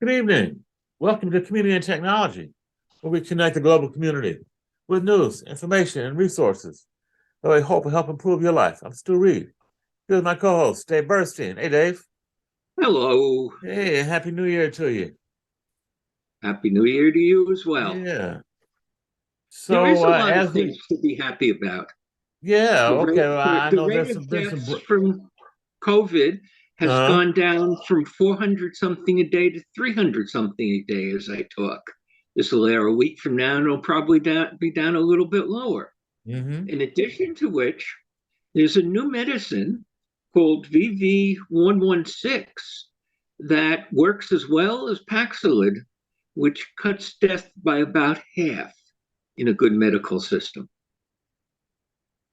Good evening. Welcome to Community and Technology, where we connect the global community with news, information, and resources that we hope will help improve your life. I'm Stu Reid. Here's my co-host, Dave Burstein. Hey, Dave. Hello. Hey, Happy New Year to you. Happy New Year to you as well. Yeah. There is So a lot of as we, things to be happy about. yeah, The okay. rate, Well, the, I the know rate there's of been some. deaths from COVID has Huh? gone down from 400 something a day to 300 something a day as I talk. This will air a week from now and it'll probably be down a little bit lower. Mm-hmm. In addition to which, there's a new medicine called VV116 that works as well as Paxilid, which cuts death by about half in a good medical system.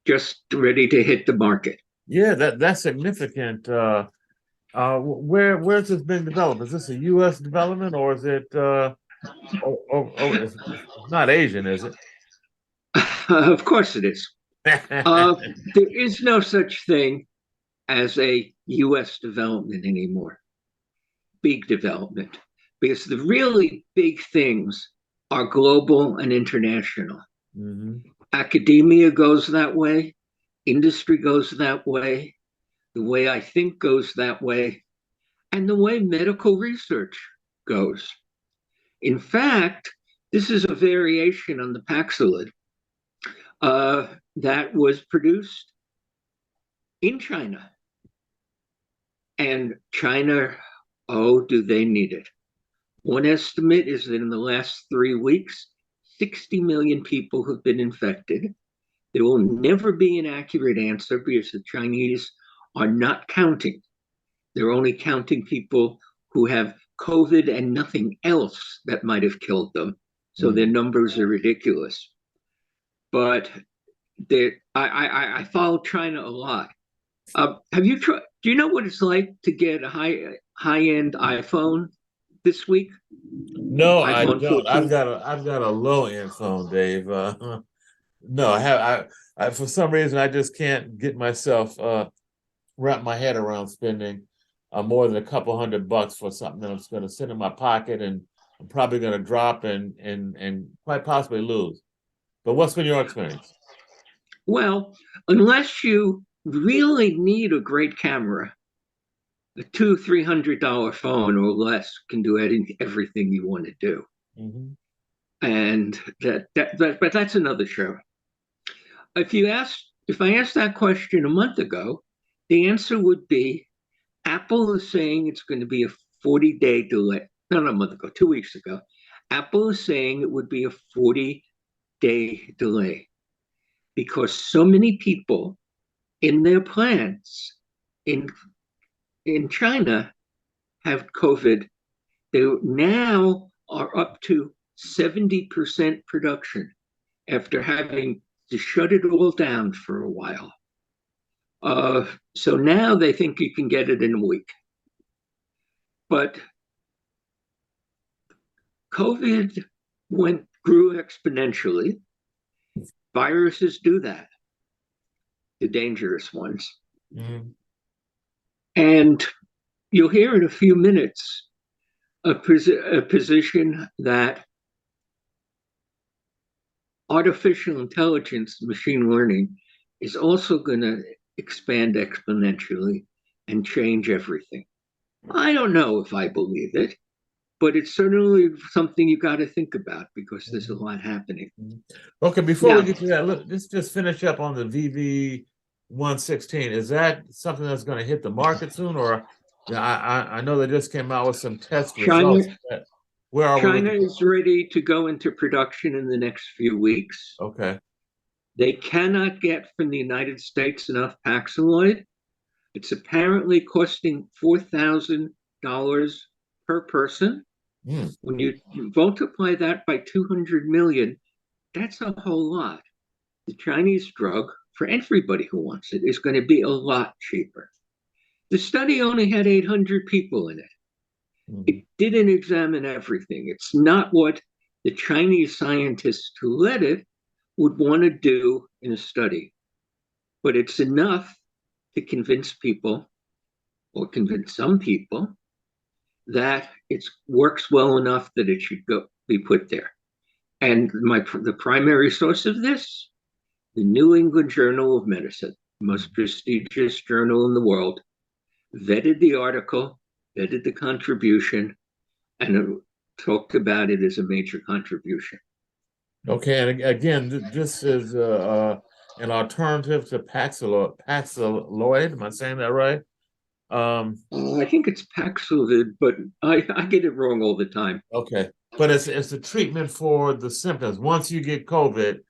Just ready to hit the market. Yeah, that's significant. Where's this being developed? Is this a U.S. development or is it? It's not Asian, is it? Of course it is. Uh, there is no such thing as a US development anymore, big development, because the really big things are global and international. Hmm. Academia goes that way, industry goes that the way I think goes that way, and the way medical research goes. In fact, this is a variation on the Paxilid that was produced in China. And China, oh, do they need it? One estimate is that in the last 3 weeks, 60 million people have been infected. There will never be an accurate answer because the Chinese are not counting. They're only counting people who have COVID and nothing else that might have killed them. So their numbers are ridiculous. But I follow China a lot. Have you tried? Do you know what it's like to get a high end iPhone this week? No, I iPhone don't. I've 14. got a low end phone, Dave. No, I for some reason I just can't get myself wrap my head around spending more than a couple $100 for something that's going to sit in my pocket and I'm probably going to drop and quite possibly lose. But what's been your experience? Well, unless you really need a great camera, a $300 phone or less can do everything you want to do. Hmm. And but that's another show. If I asked that question a month ago, the answer would be Apple is saying it's going to be a 40-day delay. Not a month ago, 2 weeks ago. Apple is saying it would be a 40-day delay because so many people in their plants in China have COVID. They now are up to 70% production after having to shut it all down for a while. So now they think you can get it in a week. But COVID grew exponentially. Viruses do that, the dangerous ones. Hmm. And you'll hear in a few minutes a position that artificial intelligence, machine learning, is also going to expand exponentially and change everything. I don't know if I believe it, but it's certainly something you got to think about because there's a lot happening. Okay, before we Now, get to that, let's just finish up on the VV 116. Is that something that's going to hit the market soon, or yeah, I know they just came out with some test results. China Where are we with China the? is ready to go into production in the next few weeks. Okay. They cannot get from the United States enough Paxlovid. It's apparently costing $4,000 per person. Mm. When you multiply that by 200 million, that's a whole lot. The Chinese drug, for everybody who wants it, is going to be a lot cheaper. The study only had 800 people in it. Mm. It didn't examine everything. It's not what the Chinese scientists who led it would want to do in a study, but it's enough to convince people or convince some people that it works well enough that it should be put there. And the primary source of this, the New England Journal of Medicine, the most prestigious journal in the world, vetted the article, vetted the contribution, and talked about it as a major contribution. Okay, and again, this is an alternative to Paxlovid. Am I saying that right? I think it's Paxlovid, but I get it wrong all the time. Okay, but it's a treatment for the symptoms. Once you get COVID,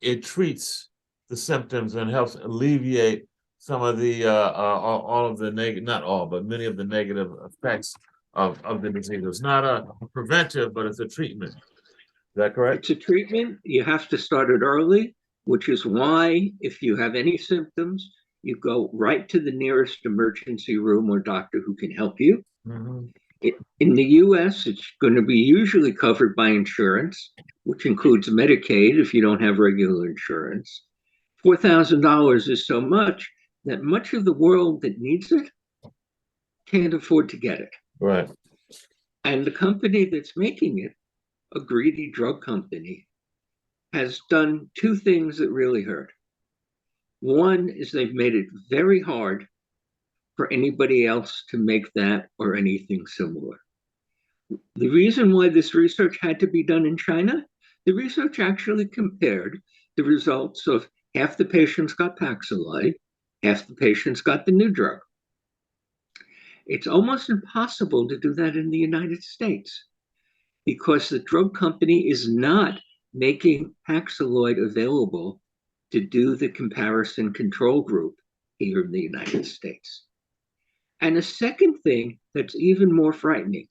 it treats the symptoms and helps alleviate some of the all of the negative, not all, but many of the negative effects of the disease. It's not a preventive, but it's a treatment. Is that correct? It's a treatment. You have to start it early, which is why if you have any symptoms, you go right to the nearest emergency room or doctor who can help you. Mm-hmm. In the US, it's going to be usually covered by insurance, which includes Medicaid if you don't have regular insurance. $4,000 is so much that much of the world that needs it can't afford to get it. Right. And the company that's making it, a greedy drug company, has done two things that really hurt. One is they've made it very hard for anybody else to make that or anything similar. The reason why this research had to be done in China, the research actually compared the results of half the patients got Paxlovid, half the patients got the new drug. It's almost impossible to do that in the United States because the drug company is not making Paxlovid available to do the comparison control group here in the United States. And a second thing that's even more frightening,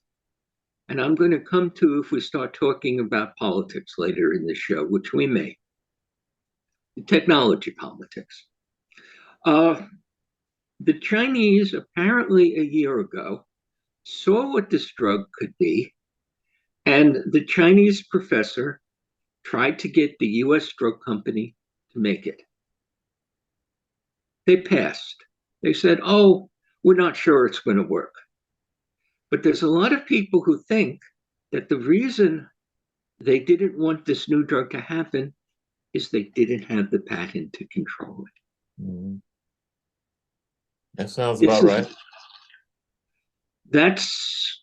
and I'm going to come to if we start talking about politics later in the show, which we may, the technology politics. The Chinese apparently a year ago saw what this drug could be, and the Chinese professor tried to get the US drug company to make it. They passed. They said, oh, we're not sure it's going to work. But there's a lot of people who think that the reason they didn't want this new drug to happen is they didn't have the patent to control it. Mm-hmm. That sounds about right. That's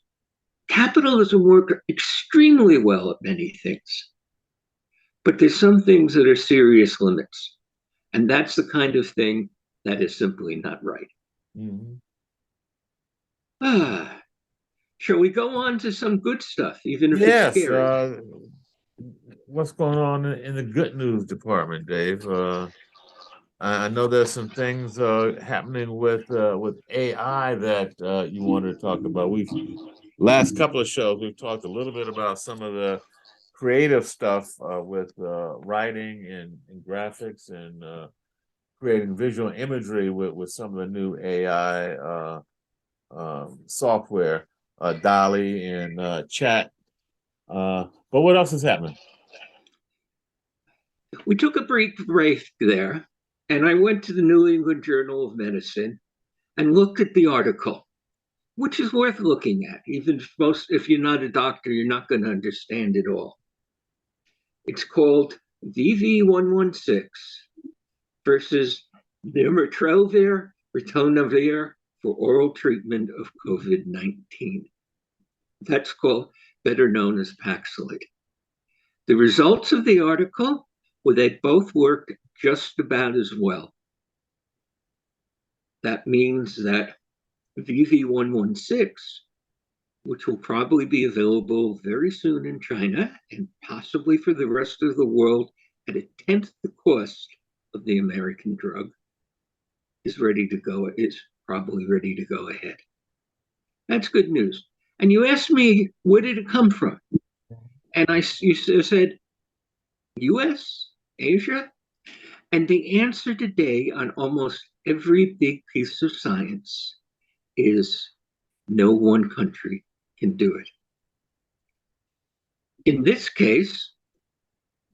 capitalism works extremely well at many things, but there's some things that are serious limits, and that's the kind of thing that is simply not right. Mm-hmm. Shall we go on to some good stuff, even if yes, it's scary? What's going on in the good news department, Dave? I know there's some things happening with AI that you wanted to talk about. We've last couple of shows we've talked a little bit about some of the creative stuff with writing and graphics and creating visual imagery with some of the new AI software, DALL-E and Chat. But what else is happening? We took a brief break there, and I went to the New England Journal of Medicine and looked at the article, which is worth looking at. Even if you're not a doctor, you're not going to understand it all. It's called VV116 versus Nirmatrelvir ritonavir for oral treatment of COVID-19. That's called better known as Paxlovid. The results of the article were they both worked just about as well. That means that VV116, which will probably be available very soon in China and possibly for the rest of the world at a tenth the cost of the American drug, is probably ready to go ahead. That's good news. And you asked me, where did it come from? And you said, US, Asia? And the answer today on almost every big piece of science is no one country can do it. In this case,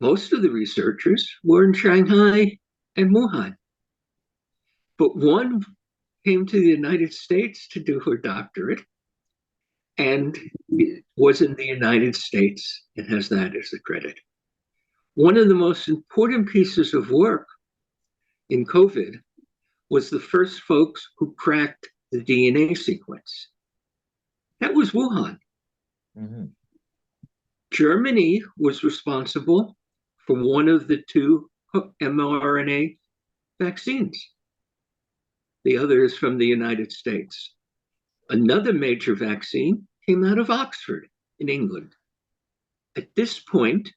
most of the researchers were in Shanghai and Wuhan. But one came to the United States to do her doctorate, and it was in the United States and has that as a credit. One of the most important pieces of work in COVID was the first folks who cracked the DNA sequence. That was Wuhan. Mm-hmm. Germany was responsible for one of the two mRNA vaccines. The other is from the United States. Another major vaccine came out of Oxford in England. At this point,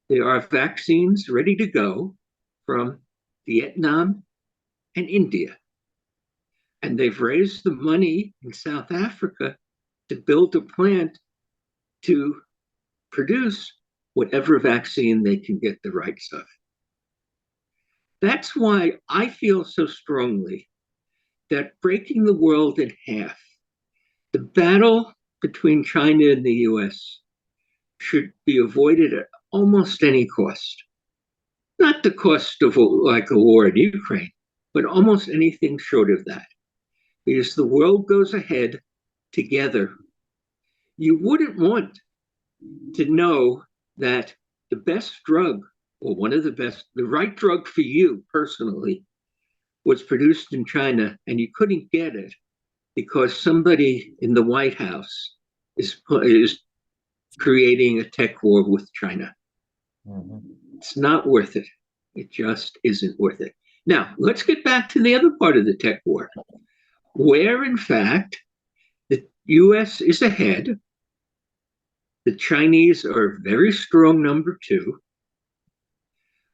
there are vaccines ready to go from Vietnam and India. And they've raised the money in South Africa to build a plant to produce whatever vaccine they can get the rights of. That's why I feel so strongly that breaking the world in half, the battle between China and the US, should be avoided at almost any cost. Not the cost of like a war in Ukraine, but almost anything short of that. Because the world goes ahead together. You wouldn't want to know that the best drug, or one of the best, the right drug for you personally, was produced in China and you couldn't get it because somebody in the White House is creating a tech war with China. Mm-hmm. It's not worth it. It just isn't worth it. Now, let's get back to the other part of the tech war, where in fact the US is ahead. The Chinese are very strong number two.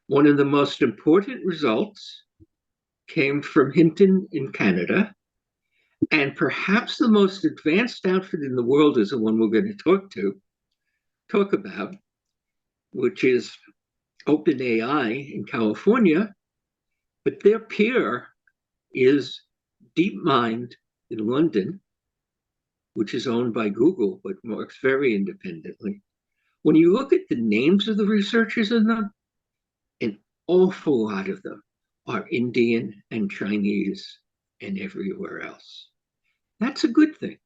One of the most important results came from Hinton in Canada. And perhaps the most advanced outfit in the world is the one we're going to talk about, which is OpenAI in California. But their peer is DeepMind in London, which is owned by Google, but works very independently. When you look at the names of the researchers in them, an awful lot of them are Indian and Chinese and everywhere else. That's a good thing.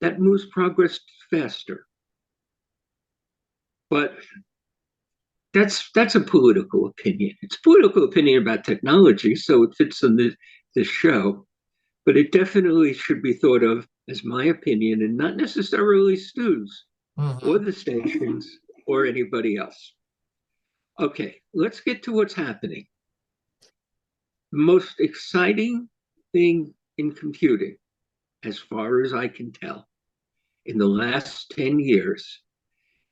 That moves progress faster. But that's a political opinion. It's a political opinion about technology, so it fits on this show. But it definitely should be thought of as my opinion and not necessarily Stu's or the stations or anybody else. Okay, let's get to what's happening. The most exciting thing in computing, as far as I can tell, in the last 10 years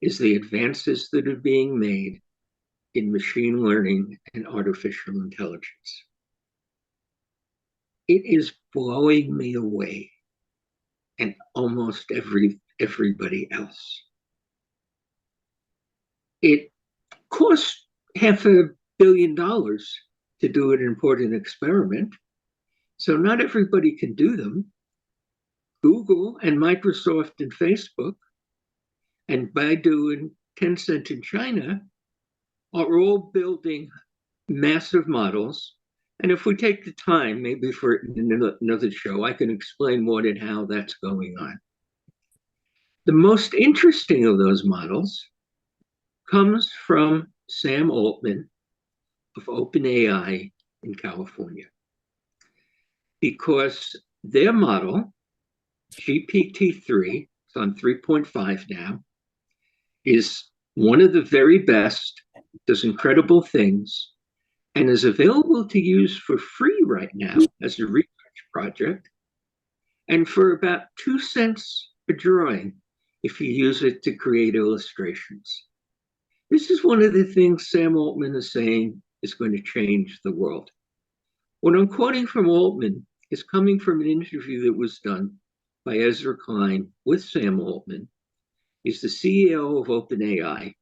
is the advances that are being made in machine learning and artificial intelligence. It is blowing me away and almost everybody else. It cost $500 million to do an important experiment, so not everybody can do them. Google and Microsoft and Facebook and Baidu and Tencent in China are all building massive models. And if we take the time, maybe for another show, I can explain what and how that's going on. The most interesting of those models comes from Sam Altman of OpenAI in California, because their model, GPT-3, it's on 3.5 now, is one of the very best, does incredible things, and is available to use for free right now as a research project, and for about 2 cents a drawing if you use it to create illustrations. This is one of the things Sam Altman is saying is going to change the world. What I'm quoting from Altman is coming from an interview that was done by Ezra Klein with Sam Altman. He's the CEO of OpenAI.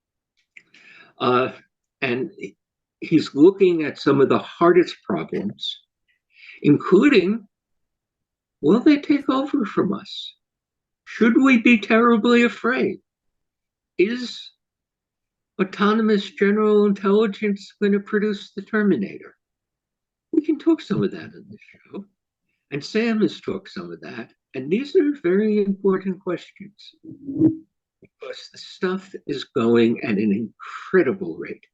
And he's looking at some of the hardest problems, including, will they take over from us? Should we be terribly afraid? Is autonomous general intelligence going to produce the Terminator? We can talk some of that in the show. And Sam has talked some of that. And these are very important questions because the stuff is going at an incredible rate.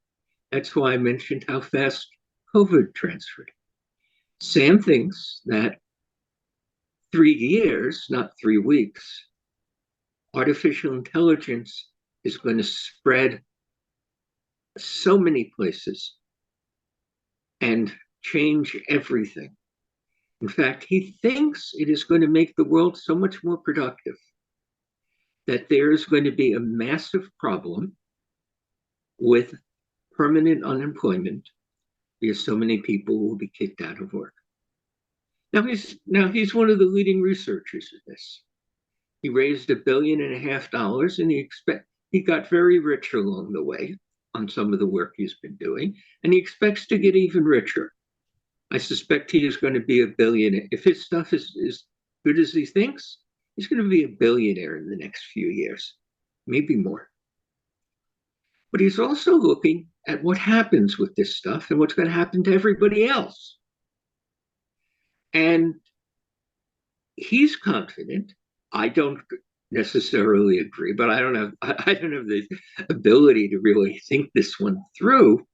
That's why I mentioned how fast COVID transferred. Sam thinks that 3 years, not 3 weeks, artificial intelligence is going to spread so many places and change everything. In fact, he thinks it is going to make the world so much more productive that there is going to be a massive problem with permanent unemployment because so many people will be kicked out of work. Now he's one of the leading researchers of this. He raised $1.5 billion, and he got very rich along the way on some of the work he's been doing, and he expects to get even richer. I suspect he is going to be a billionaire. If his stuff is as good as he thinks, he's going to be a billionaire in the next few years, maybe more. But he's also looking at what happens with this stuff and what's going to happen to everybody else. And he's confident. I don't necessarily agree, but I don't have the ability to really think this one through.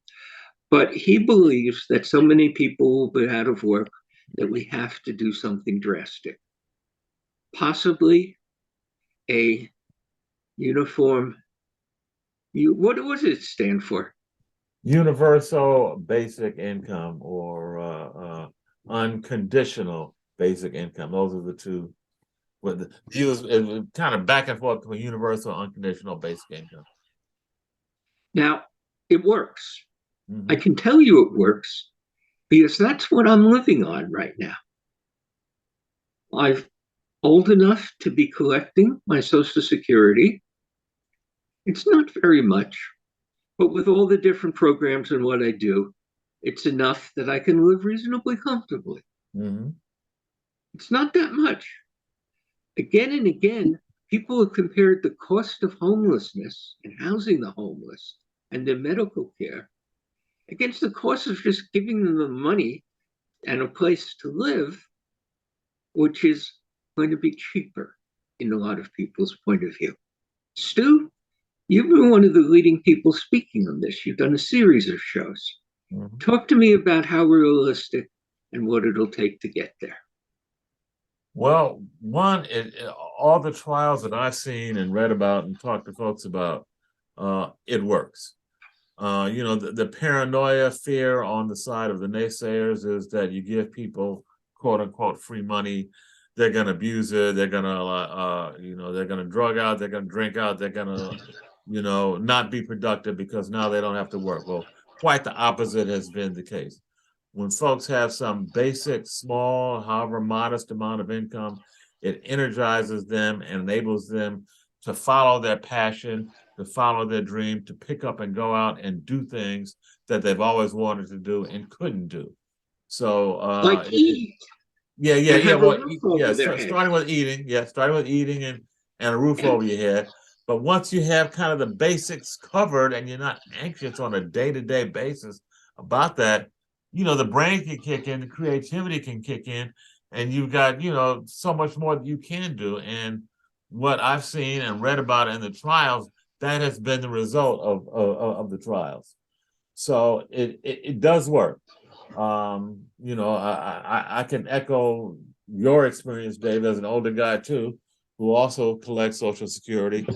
But he believes that so many people will be out of work that we have to do something drastic. Possibly a uniform. What does it stand for? Universal basic income or unconditional basic income. Those are the two. He was kind of back and forth between universal and unconditional basic income. Now, it works. Mm-hmm. I can tell you it works because that's what I'm living on right now. I'm old enough to be collecting my Social Security. It's not very much, but with all the different programs and what I do, it's enough that I can live reasonably comfortably. Mm-hmm. It's not that much. Again and again, people have compared the cost of homelessness and housing the homeless and their medical care against the cost of just giving them the money and a place to live, which is going to be cheaper in a lot of people's point of view. Stu, you've been one of the leading people speaking on this. You've done a series of shows. Mm-hmm. Talk to me about how realistic and what it'll take to get there. Well, one, all the trials that I've seen and read about and talked to folks about, it works. The paranoia, fear on the side of the naysayers is that you give people quote unquote free money, they're going to abuse it, they're going to, they're going to drug out, they're going to drink out, they're going to, not be productive because now they don't have to work. Well, quite the opposite has been the case. When folks have some basic, small, however modest amount of income, it energizes them and enables them to follow their passion, to follow their dream, to pick up and go out and do things that they've always wanted to do and couldn't do. So, like eat. Starting with eating and a roof over your head. But once you have kind of the basics covered and you're not anxious on a day-to-day basis about that, the brain can kick in, the creativity can kick in, and you've got, so much more that you can do. And what I've seen and read about in the trials, that has been the result of the trials. So it does work. I can echo your experience, Dave, as an older guy too, who also collects Social Security.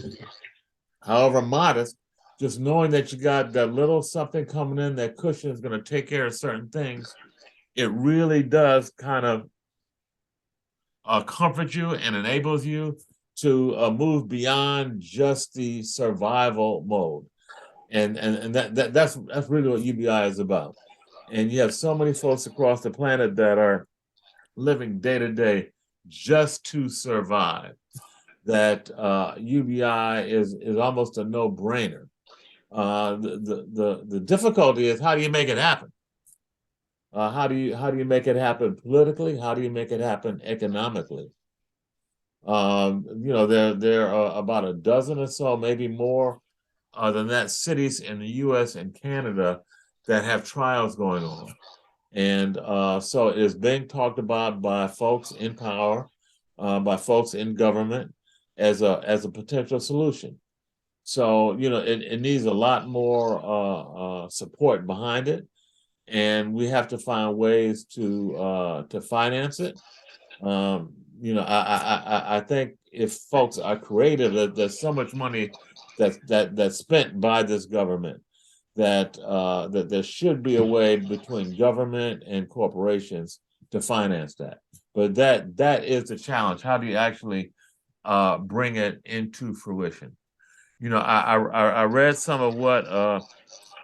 However modest, just knowing that you got that little something coming in, that cushion is going to take care of certain things, it really does kind of comfort you and enables you to move beyond just the survival mode. And that's really what UBI is about. And you have so many folks across the planet that are living day to day just to survive, that UBI is almost a no-brainer. The difficulty is, how do you make it happen? How do you make it happen politically? How do you make it happen economically? There are about a dozen or so, maybe more than that, cities in the U.S. and Canada that have trials going on. And so it is being talked about by folks in power. by folks in government as a potential solution. So, it needs a lot more support behind it, and we have to find ways to finance it. I think if folks are creative, there's so much money that's spent by this government that there should be a way between government and corporations to finance that. But that is the challenge. How do you actually bring it into fruition? I read some of what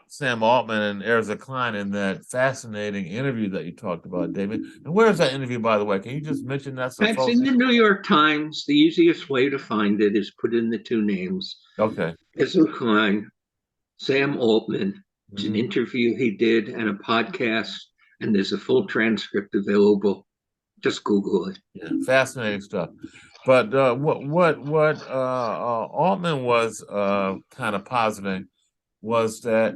Sam Altman and Erza Klein in that fascinating interview that you talked about, David. And where's that interview, by the way? Can you just mention that so That's folks? in the New York Times. The easiest way to find it is put in the two names. Okay. Ezra Klein, Sam Altman. It's an Mhm. interview he did and a podcast, and there's a full transcript available. Just Google it. Yeah, fascinating stuff. But what Altman was kind of positing was that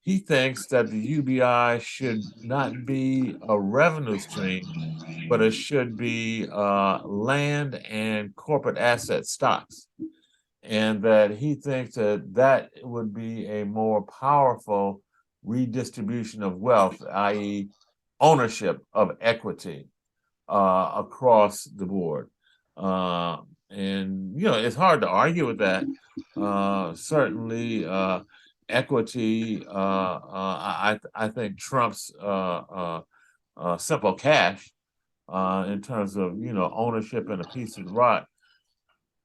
he thinks that the UBI should not be a revenue stream, but it should be land and corporate asset stocks, and that he thinks that would be a more powerful redistribution of wealth, i.e., ownership of equity across the board. And it's hard to argue with that. Certainly, equity. I think trumps simple cash in terms of ownership and a piece of the rock.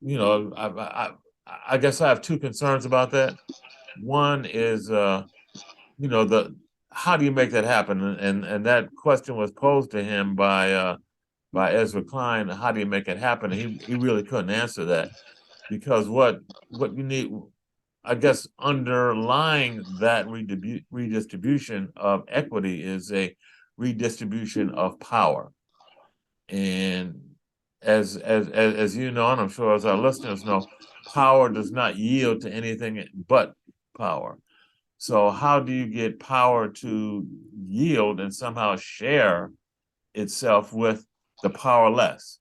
I guess I have two concerns about that. One is the how do you make that happen? And that question was posed to him by Ezra Klein. How do you make it happen? And he really couldn't answer that, because what you need, I guess, underlying that redistribution of equity is a redistribution of power. And as you know, and I'm sure as our listeners know, power does not yield to anything but power. So how do you get power to yield and somehow share itself with the powerless?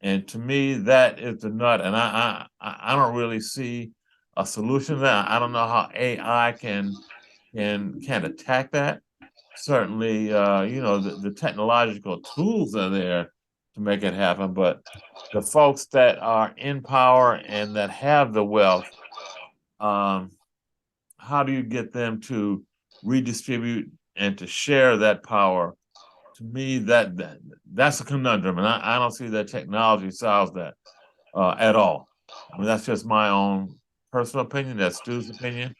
And to me, that is the nut. And I don't really see a solution to that. I don't know how AI can attack that. Certainly, the technological tools are there to make it happen, but the folks that are in power and that have the wealth, um, how do you get them to redistribute and to share that power? To me, that's a conundrum, and I don't see that technology solves that at all. I mean, that's just my own personal opinion. That's Stu's opinion.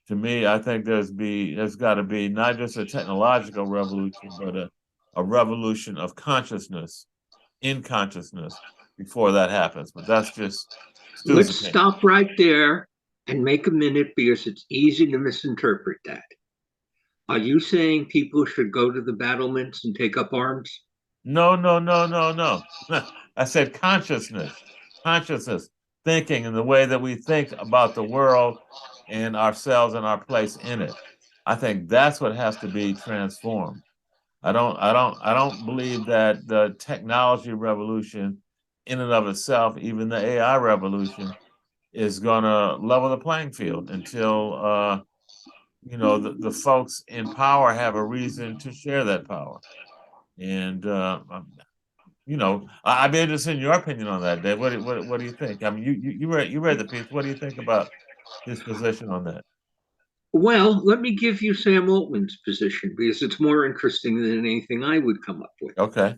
To me, I think there's got to be not just a technological revolution, but a revolution of consciousness, in consciousness, before that happens. But that's just Stu's Let's opinion. stop right there and make a minute because it's easy to misinterpret that. Are you saying people should go to the battlements and take up arms? No, no, no, no, no. I said consciousness, thinking in the way that we think about the world and ourselves and our place in it. I think that's what has to be transformed. I don't believe that the technology revolution in and of itself, even the AI revolution, is gonna level the playing field until the folks in power have a reason to share that power. And I'd be interested in your opinion on that, Dave. What do you think? I mean, you read the piece. What do you think about his position on that? Well, let me give you Sam Altman's position because it's more interesting than anything I would come up with. Okay.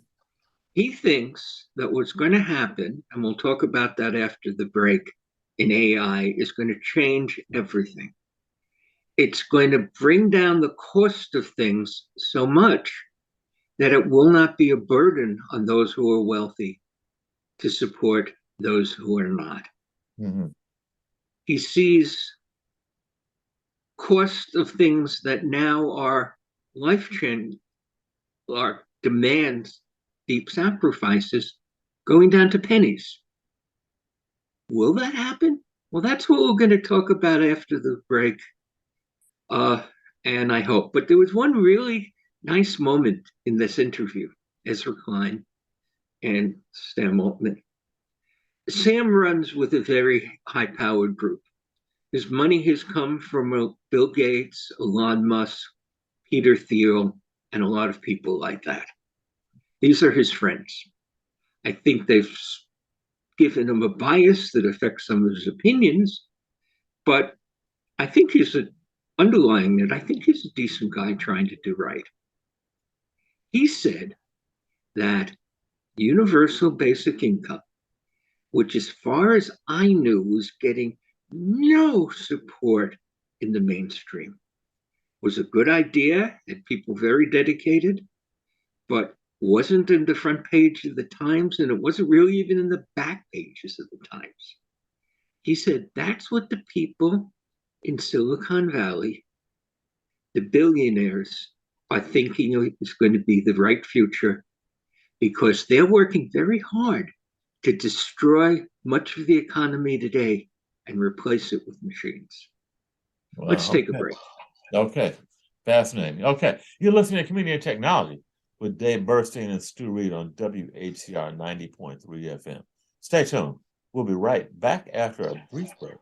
He thinks that what's going to happen, and we'll talk about that after the break, in AI is going to change everything. It's going to bring down the cost of things so much that it will not be a burden on those who are wealthy to support those who are not. Hmm. He sees cost of things that now are life changing, are demands, deep sacrifices, going down to pennies. Will that happen? Well, that's what we're going to talk about after the break. Uh, and I hope. But there was one really nice moment in this interview, Ezra Klein and Sam Altman. Sam runs with a very high-powered group. His money has come from Bill Gates, Elon Musk, Peter Thiel, and a lot of people like that. These are his friends. I think they've given him a bias that affects some of his opinions, but I think underlying it, I think he's a decent guy trying to do right. He said that universal basic income, which as far as I knew was getting no support in the mainstream, was a good idea, had people very dedicated, but wasn't in the front page of the Times, and it wasn't really even in the back pages of the Times. He said that's what the people in Silicon Valley, the billionaires, are thinking is going to be the right future because they're working very hard to destroy much of the economy today and replace it with machines. Well, Let's take a okay. break. Okay. Fascinating. Okay. You're listening to Community and Technology with Dave Burstein and Stu Reid on WHCR 90.3 FM. Stay tuned. We'll be right back after a brief break.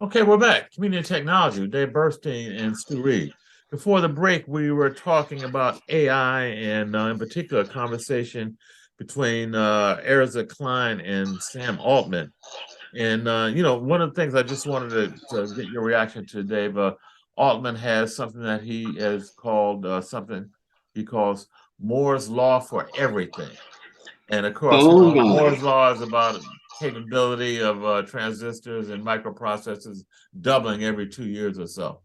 Okay, we're back. Community technology with Dave Burstein and Stu Reid. Before the break, we were talking about AI and, in particular, a conversation between Erza Klein and Sam Altman. And one of the things I just wanted to get your reaction to, Dave. Altman has something that he has called something he calls Moore's Law for everything. And of course, Oh my. Moore's law is about capability of transistors and microprocessors doubling every 2 years or so.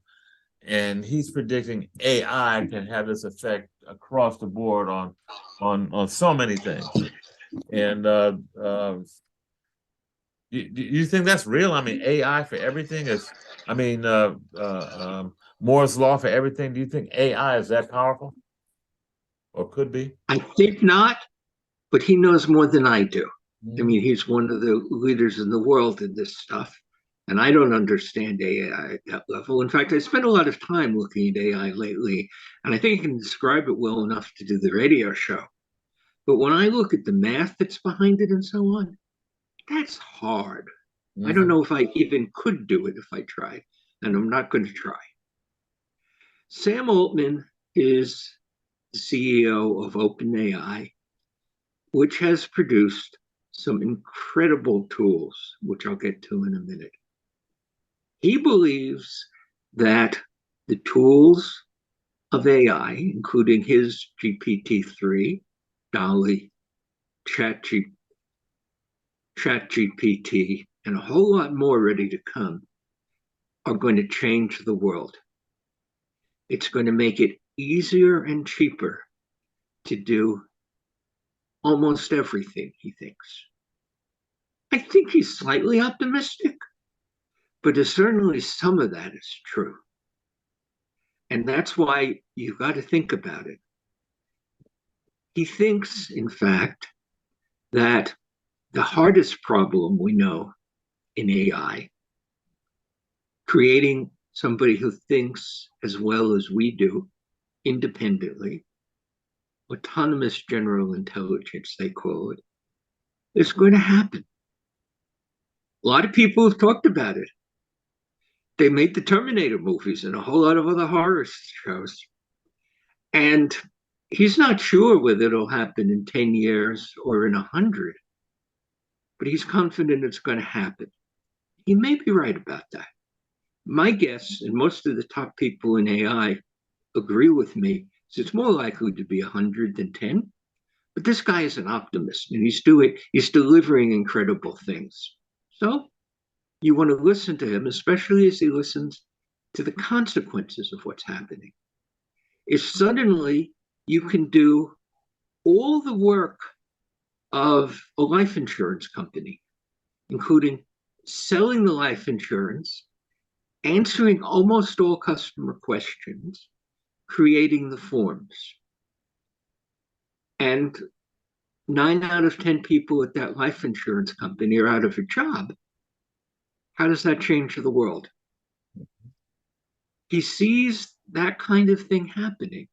And he's predicting AI can have this effect across the board on so many things. And do you think that's real? I mean, AI for everything is. I mean, Moore's law for everything. Do you think AI is that powerful, or could be? I think not, but he knows more than I do. I Mhm. mean, he's one of the leaders in the world in this stuff. And I don't understand AI at that level. In fact, I spent a lot of time looking at AI lately, and I think I can describe it well enough to do the radio show. But when I look at the math that's behind it and so on, that's hard. I don't Mhm. know if I even could do it if I tried, and I'm not going to try. Sam Altman is the CEO of OpenAI, which has produced some incredible tools, which I'll get to in a minute. He believes that the tools of AI, including his GPT-3, DALL-E, Chat, Chat GPT, and a whole lot more ready to come, are going to change the world. It's going to make it easier and cheaper to do almost everything, he thinks. I think he's slightly optimistic, but certainly some of that is true. And that's why you've got to think about it. He thinks, in fact, that the hardest problem we know in AI, creating somebody who thinks as well as we do independently, autonomous general intelligence, they call it, is going to happen. A lot of people have talked about it. They made the Terminator movies and a whole lot of other horror shows. And he's not sure whether it'll happen in 10 years or in 100, but he's confident it's going to happen. He may be right about that. My guess, and most of the top people in AI agree with me, is it's more likely to be 100 than 10. But this guy is an optimist and he's delivering incredible things. So you want to listen to him, especially as he listens to the consequences of what's happening. If suddenly you can do all the work of a life insurance company, including selling the life insurance, answering almost all customer questions, creating the forms. And 9 out of 10 people at that life insurance company are out of a job. How does that change the world? He sees that kind of thing happening.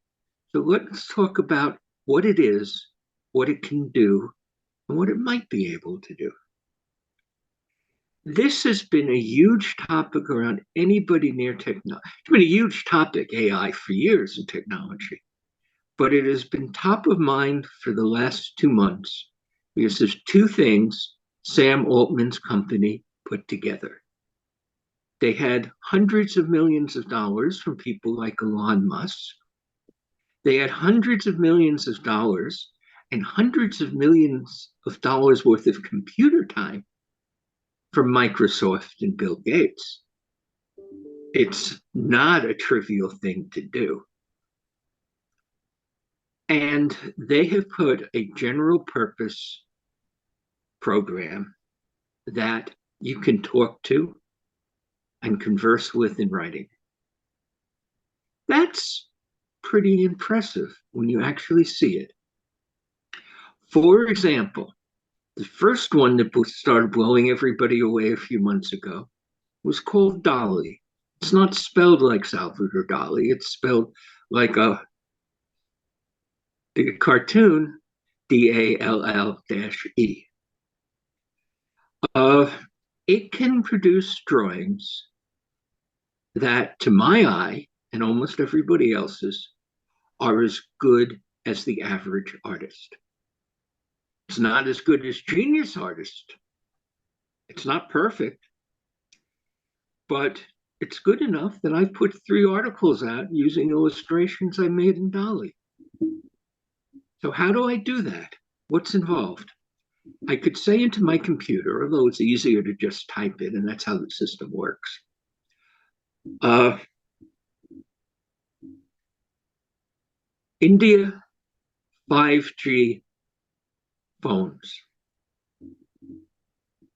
So let's talk about what it is, what it can do, and what it might be able to do. This has been a huge topic around anybody near technology. It's been a huge topic, AI, for years in technology, but it has been top of mind for the last 2 months because there's two things Sam Altman's company put together. They had hundreds of millions of dollars from people like Elon Musk. They had hundreds of millions of dollars and hundreds of millions of dollars worth of computer time from Microsoft and Bill Gates. It's not a trivial thing to do. And they have put a general purpose program that you can talk to and converse with in writing. That's pretty impressive when you actually see it. For example, the first one that started blowing everybody away a few months ago was called DALL-E. It's not spelled like Salvador Dali. It's spelled like a cartoon, DALL-E. Uh, it can produce drawings that, to my eye and almost everybody else's, are as good as the average artist. It's not as good as genius artist. It's not perfect, but it's good enough that I put 3 articles out using illustrations I made in DALL-E. So how do I do that? What's involved? I could say into my computer, although it's easier to just type it, and that's how the system works. India 5G phones.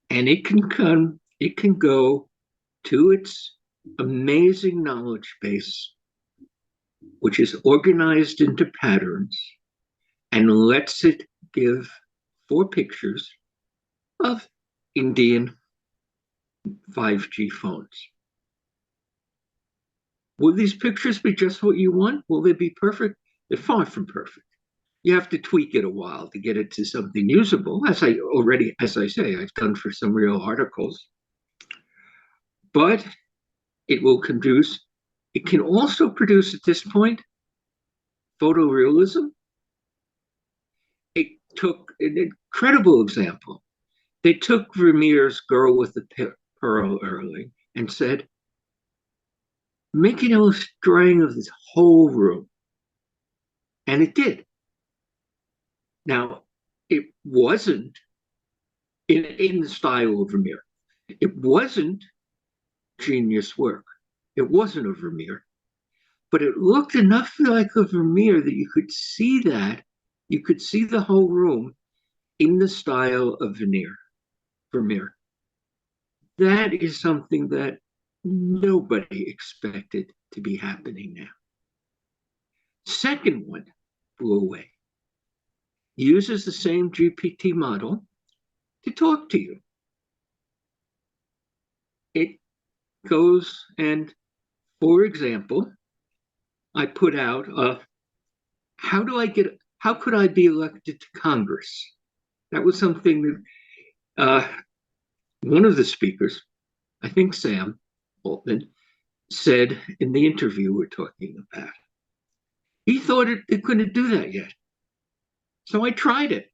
And it can go to its amazing knowledge base, which is organized into patterns, and lets it give 4 pictures of Indian 5G phones. Will these pictures be just what you want? Will they be perfect? They're far from perfect. You have to tweak it a while to get it to something usable, as I say, I've done for some real articles. But it can also produce at this point photorealism. It took an incredible example. They took Vermeer's Girl with the Pearl earring and said, make an illustration of this whole room. And it did. Now, it wasn't in the style of Vermeer. It wasn't genius work. It wasn't a Vermeer. But it looked enough like a Vermeer that you could see that. You could see the whole room in the style of Vermeer. That is something that nobody expected to be happening now. Second one blew away. Uses the same GPT model to talk to you. It goes and, for example, I put out how could I be elected to Congress? That was something that one of the speakers, I think Sam Altman, said in the interview we're talking about. He thought it couldn't do that yet. So I tried it.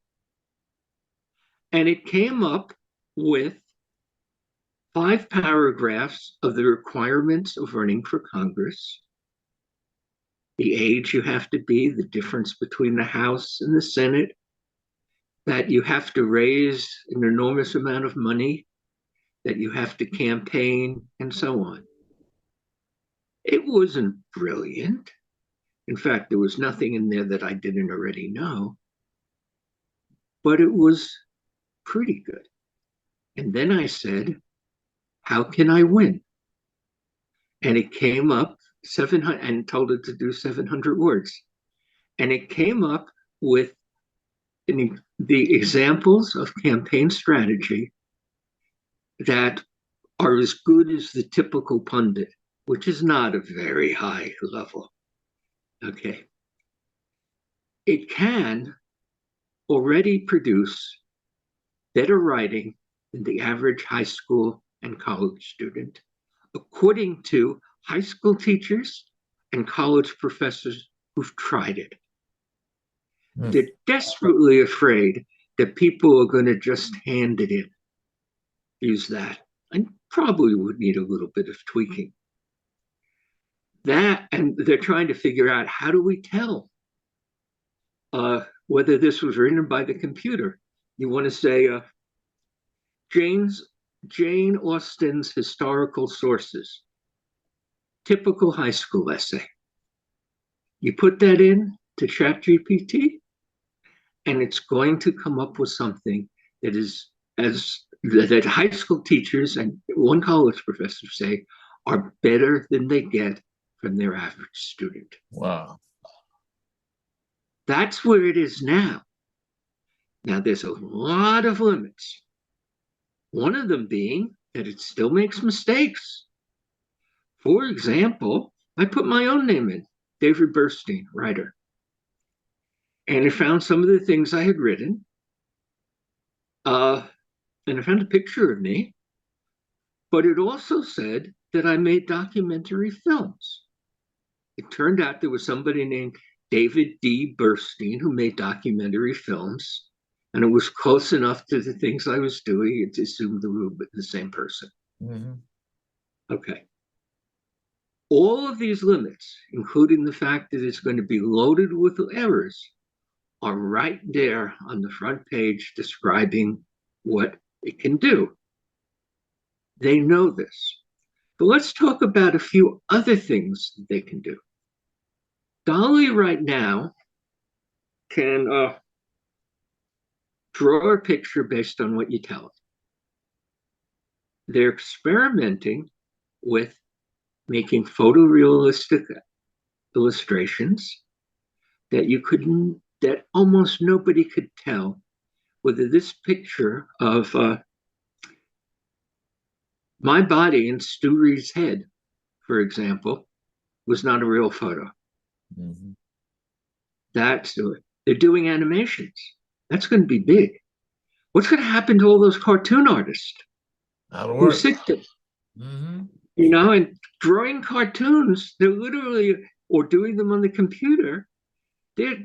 And it came up with 5 paragraphs of the requirements of running for Congress, the age you have to be, the difference between the House and the Senate, that you have to raise an enormous amount of money, that you have to campaign, and so on. It wasn't brilliant. In fact, there was nothing in there that I didn't already know, but it was pretty good. And then I said, how can I win? And it came up 700, and told it to do 700 words. And it came up with the examples of campaign strategy that are as good as the typical pundit, which is not a very high level. Okay. It can already produce better writing than the average high school and college student, according to high school teachers and college professors who've tried it. They're desperately afraid that people are going to just hand it in. Use that. And probably would need a little bit of tweaking. That, and they're trying to figure out, how do we tell whether this was written by the computer? You want to say Jane Austen's historical sources, typical high school essay. You put that in to Chat GPT, and it's going to come up with something that is that high school teachers and one college professor say are better than they get from their average student. Wow. That's where it is now. Now, there's a lot of limits. One of them being that it still makes mistakes. For example, I put my own name in, David Burstein, writer. And it found some of the things I had written. And I found a picture of me. But it also said that I made documentary films. It turned out there was somebody named David D. Burstein who made documentary films, and it was close enough to the things I was doing. It's assumed they were the same person. Mm-hmm. Okay. All of these limits, including the fact that it's going to be loaded with errors, are right there on the front page describing what it can do. They know this. But let's talk about a few other things that they can do. DALL-E right now can draw a picture based on what you tell it. They're experimenting with making photorealistic illustrations that almost nobody could tell whether this picture of my body in Stu Reid's head, for example, was not a real photo. Mm-hmm. They're doing animations. That's going to be big. What's going to happen to all those cartoon artists who sit there, Mm-hmm. and drawing cartoons? They're literally, or doing them on the computer. There are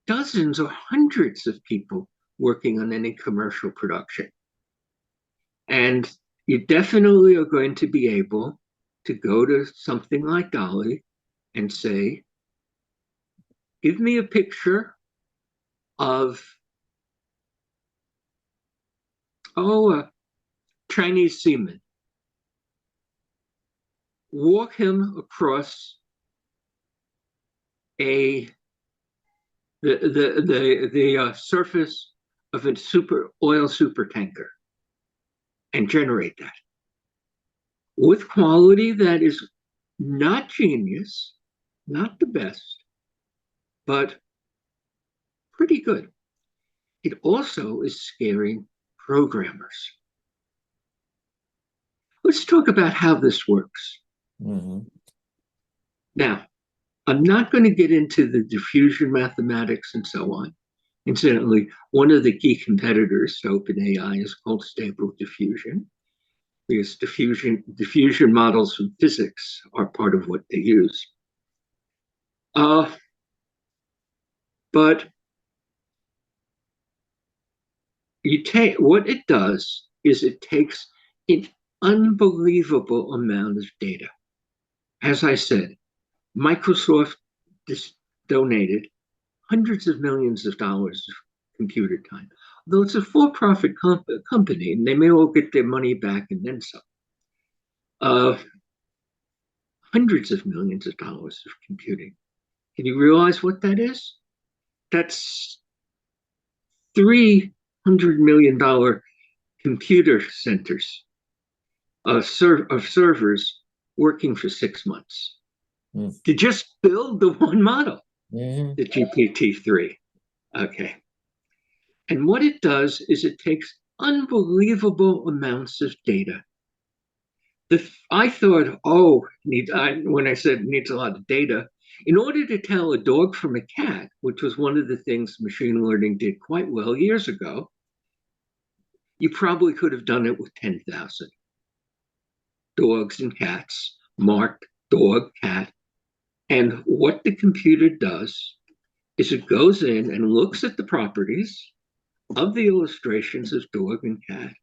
dozens or hundreds of people working on any commercial production. And you definitely are going to be able to go to something like DALL-E and say, give me a picture of, a Chinese seaman. Walk him across the surface of a oil super tanker and generate that with quality that is not genius, not the best, but pretty good. It also is scaring programmers. Let's talk about how this works. Mm-hmm. Now, I'm not going to get into the diffusion mathematics and so on. Incidentally, one of the key competitors to OpenAI is called Stable Diffusion, because diffusion models from physics are part of what they use. But what it does is it takes an unbelievable amount of data. As I said, Microsoft donated hundreds of millions of dollars of computer time. Though it's a for-profit company, and they may all get their money back and then some. Hundreds of millions of dollars of computing. Can you realize what that is? That's $300 million computer centers of servers working for 6 months to just build the one model, the GPT-3. Okay. And what it does is it takes unbelievable amounts of data. I thought, when I said it needs a lot of data, in order to tell a dog from a cat, which was one of the things machine learning did quite well years ago, you probably could have done it with 10,000 dogs and cats, marked dog, cat. And what the computer does is it goes in and looks at the properties of the illustrations of dog and cat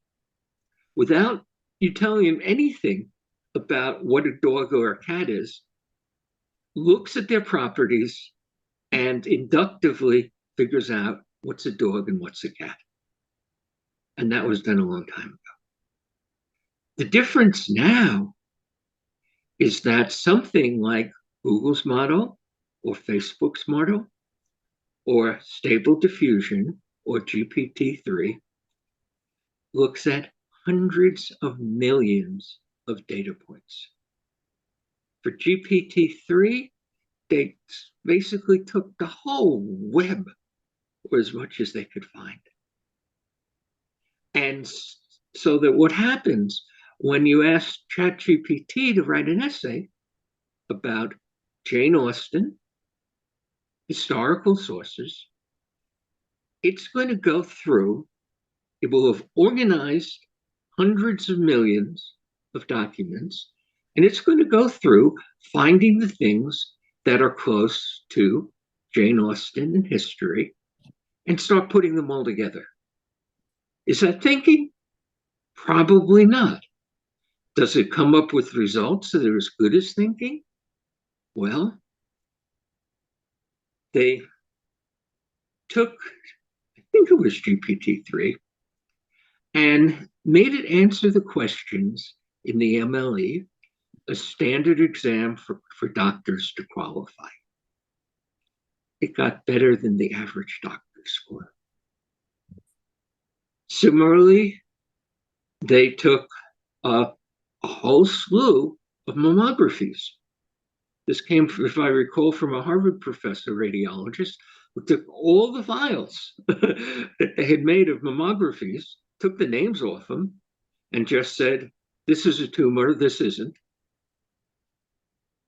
without you telling him anything about what a dog or a cat is, looks at their properties and inductively figures out what's a dog and what's a cat. And that was done a long time ago. The difference now is that something like Google's model or Facebook's model or Stable Diffusion or GPT-3 looks at hundreds of millions of data points. For GPT-3, they basically took the whole web, or as much as they could find. And so that what happens when you ask ChatGPT to write an essay about Jane Austen, historical sources, it's going to go through, it will have organized hundreds of millions of documents, And it's going to go through finding the things that are close to Jane Austen in history and start putting them all together. Is that thinking? Probably not. Does it come up with results that are as good as thinking? Well, they took, I think it was GPT-3, and made it answer the questions in the MLE, a standard exam for doctors to qualify. It got better than the average doctor score. Similarly, they took a whole slew of mammographies. This came, if I recall, from a Harvard professor radiologist who took all the files that they had made of mammographies, took the names off them, and just said, this is a tumor, this isn't,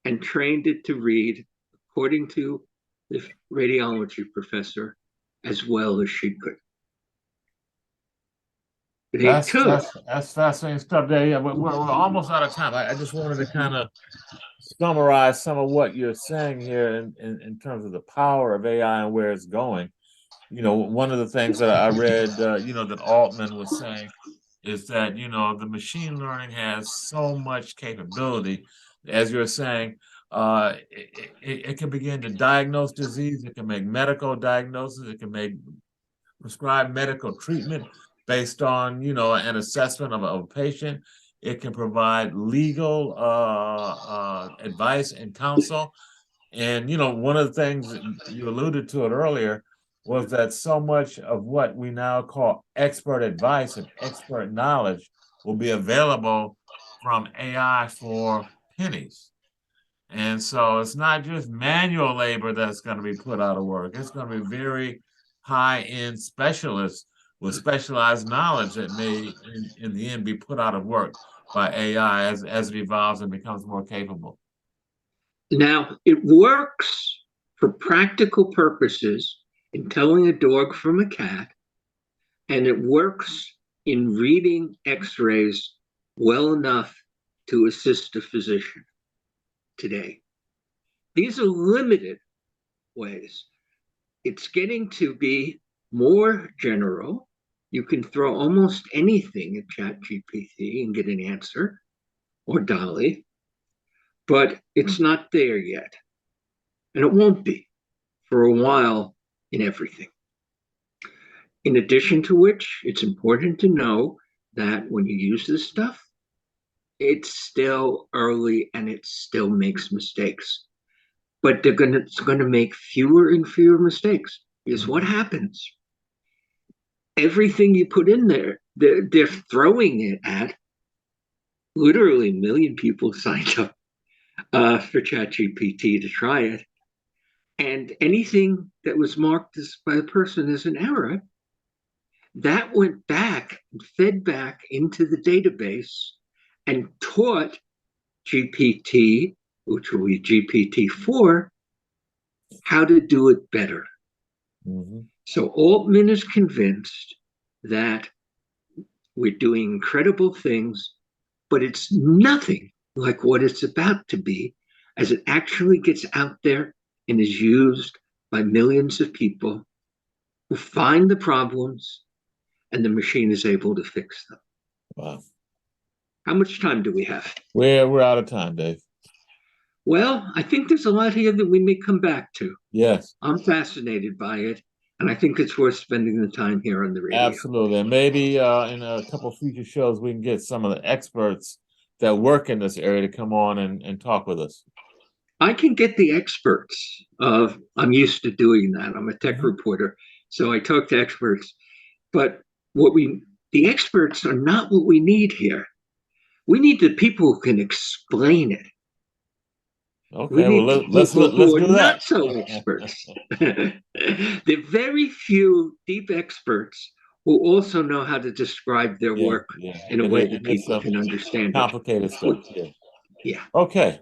and trained it to read, according to the radiology professor, as well as she could. That's fascinating stuff there. Yeah, we're almost out of time. I just wanted to kind of summarize some of what you're saying here in terms of the power of AI and where it's going. You know, one of the things that I read, that Altman was saying is that, the machine learning has so much capability, as you're saying, it can begin to diagnose disease, it can make medical diagnosis, it can prescribe medical treatment based on, an assessment of a patient. It can provide legal advice and counsel. And, one of the things that you alluded to it earlier was that so much of what we now call expert advice and expert knowledge will be available from AI for pennies. And so it's not just manual labor that's going to be put out of work. It's going to be very high-end specialists with specialized knowledge that may, in the end, be put out of work by AI as it evolves and becomes more capable. Now, it works for practical purposes in telling a dog from a cat, and it works in reading x-rays well enough to assist a physician today. These are limited ways. It's getting to be more general. You can throw almost anything at Chat GPT and get an answer, or DALL-E, but it's not there yet. And it won't be for a while in everything. In addition to which, it's important to know that when you use this stuff, it's still early and it still makes mistakes. But it's going to make fewer and fewer mistakes. Because what happens? Everything you put in there, they're throwing it at. Literally, 1 million people signed up for ChatGPT to try it. And anything that was marked by a person as an error, that went back and fed back into the database and taught GPT, which will be GPT-4, how to do it better. Mm-hmm. So Altman is convinced that we're doing incredible things, but it's nothing like what it's about to be as it actually gets out there and is used by millions of people who find the problems and the machine is able to fix them. Wow. How much time do we have? We're out of time, Dave. Well, I think there's a lot here that we may come back to. Yes. I'm fascinated by it, and I think it's worth spending the time here on the radio. Absolutely. And maybe in a couple of future shows, we can get some of the experts that work in this area to come on and talk with us. I can get the experts. I'm used to doing that. I'm a tech reporter, so I talk to experts. But the experts are not what we need here. We need the people who can explain it. Okay, well, let's do that. Not so experts. There are very few deep experts who also know how to describe their work in a way that people can understand. Complicated stuff. Yeah. Okay.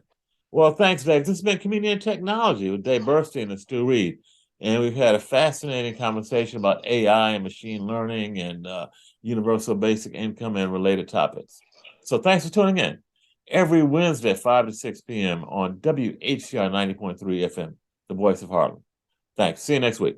Well, thanks, Dave. This has been Community and Technology with Dave Burstein and Stu Reid. And we've had a fascinating conversation about AI and machine learning and universal basic income and related topics. So thanks for tuning in. every Wednesday at 5 to 6 p.m. on WHCR 90.3 FM, the voice of Harlem. Thanks. See you next week.